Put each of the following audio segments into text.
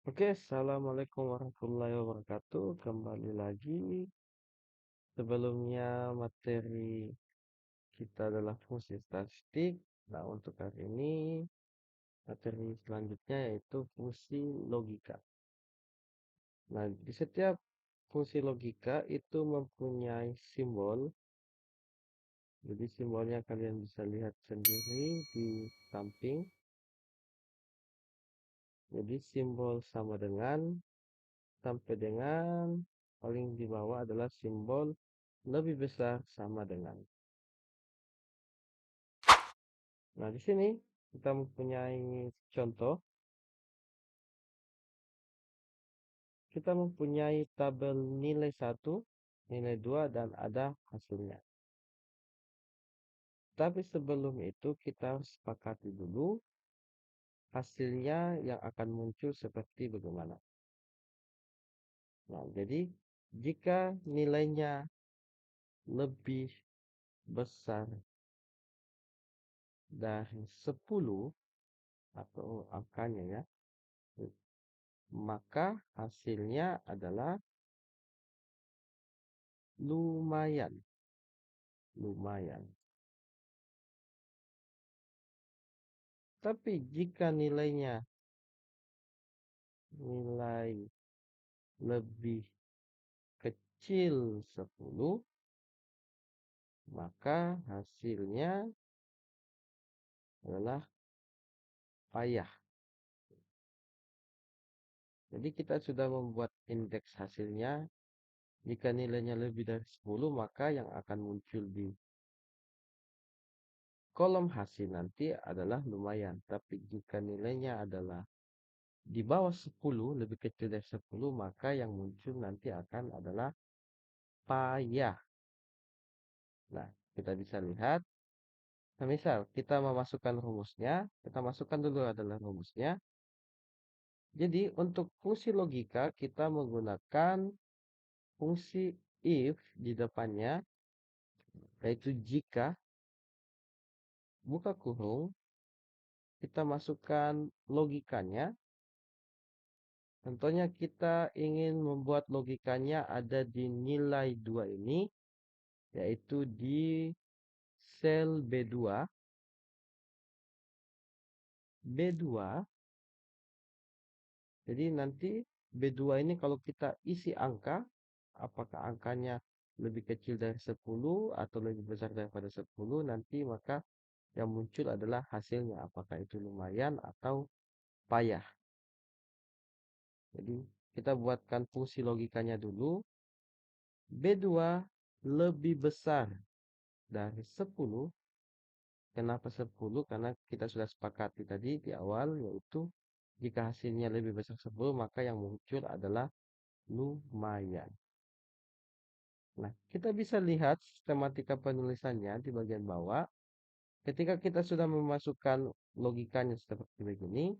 Oke, assalamualaikum warahmatullahi wabarakatuh. Kembali lagi. Sebelumnya materi kita adalah fungsi statistik. Nah, untuk hari ini materi selanjutnya yaitu fungsi logika. Nah, di setiap fungsi logika itu mempunyai simbol. Jadi simbolnya kalian bisa lihat sendiri di samping. Jadi simbol sama dengan sampai dengan paling di bawah adalah simbol lebih besar sama dengan. Nah, di sini kita mempunyai contoh. Kita mempunyai tabel nilai 1, nilai 2, dan ada hasilnya. Tapi sebelum itu kita harus sepakati dulu hasilnya yang akan muncul seperti bagaimana. Nah, jadi jika nilainya lebih besar dari 10 atau angkanya ya, maka hasilnya adalah lumayan. Lumayan. Tapi jika nilai lebih kecil 10, maka hasilnya adalah payah. Jadi kita sudah membuat indeks hasilnya. Jika nilainya lebih dari 10, maka yang akan muncul di kolom hasil nanti adalah lumayan. Tapi jika nilainya adalah di bawah 10, lebih kecil dari 10, maka yang muncul nanti akan adalah payah. Nah, kita bisa lihat. Nah, misal kita memasukkan rumusnya, kita masukkan dulu adalah rumusnya. Jadi untuk fungsi logika kita menggunakan fungsi if di depannya, yaitu jika, buka kurung, kita masukkan logikanya. Contohnya kita ingin membuat logikanya ada di nilai 2 ini, yaitu di sel B2. B2, jadi nanti B2 ini kalau kita isi angka, apakah angkanya lebih kecil dari 10 atau lebih besar daripada 10, nanti maka yang muncul adalah hasilnya, apakah itu lumayan atau payah. Jadi kita buatkan fungsi logikanya dulu. B2 lebih besar dari 10. Kenapa 10? Karena kita sudah sepakati tadi di awal, yaitu jika hasilnya lebih besar 10, maka yang muncul adalah lumayan. Nah, kita bisa lihat sistematika penulisannya di bagian bawah. Ketika kita sudah memasukkan logikanya seperti begini,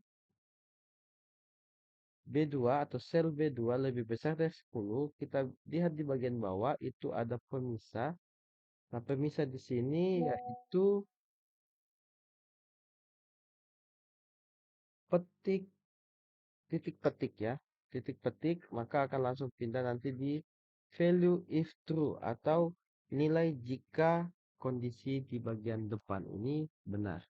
B2 atau sel B2 lebih besar dari 10, kita lihat di bagian bawah itu ada pemisah. Nah, pemisah di sini yaitu petik, titik petik ya. Titik petik, maka akan langsung pindah nanti di value if true atau nilai jika kondisi di bagian depan ini benar.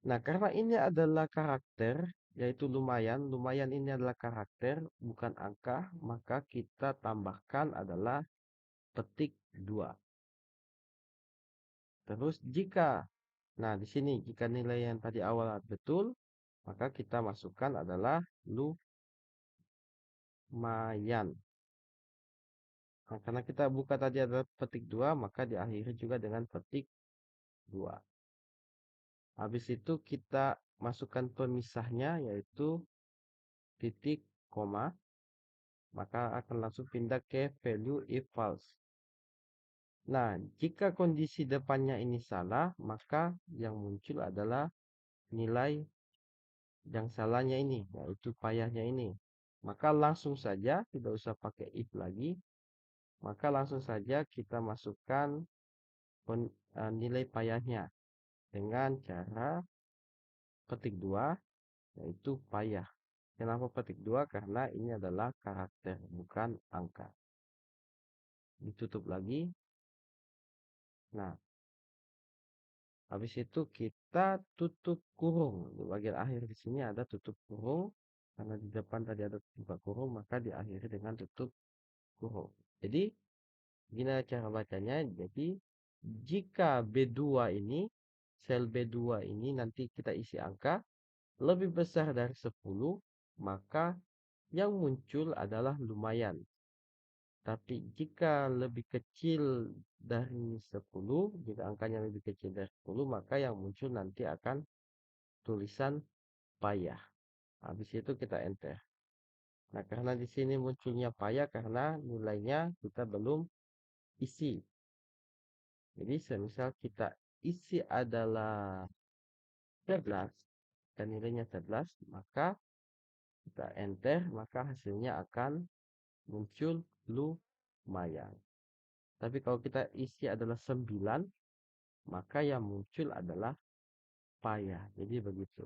Nah, karena ini adalah karakter, yaitu lumayan. Lumayan ini adalah karakter, bukan angka. Maka kita tambahkan adalah petik 2. Terus jika, nah di sini jika nilai yang tadi awal betul, maka kita masukkan adalah lumayan. Nah, karena kita buka tadi adalah petik 2, maka diakhiri juga dengan petik 2. Habis itu kita masukkan pemisahnya yaitu titik koma, maka akan langsung pindah ke value if false. Nah, jika kondisi depannya ini salah, maka yang muncul adalah nilai yang salahnya ini, yaitu payahnya ini. Maka langsung saja, tidak usah pakai if lagi, maka langsung saja kita masukkan nilai payahnya dengan cara petik 2. yaitu payah. Kenapa petik 2? Karena ini adalah karakter, bukan angka. Ditutup lagi. Nah, habis itu kita tutup kurung. Di bagian akhir di sini ada tutup kurung. Karena di depan tadi ada buka kurung, maka diakhiri dengan tutup kurung. Jadi, gini cara bacanya. Jadi, jika B2 ini, sel B2 ini nanti kita isi angka lebih besar dari 10, maka yang muncul adalah lumayan. Tapi jika lebih kecil dari 10, jika angkanya lebih kecil dari 10, maka yang muncul nanti akan tulisan payah. Habis itu kita enter. Nah, karena di sini munculnya payah karena nilainya kita belum isi. Jadi, semisal kita isi adalah 11 dan nilainya 11, maka kita enter, maka hasilnya akan muncul lumayan. Tapi kalau kita isi adalah 9, maka yang muncul adalah payah. Jadi begitu.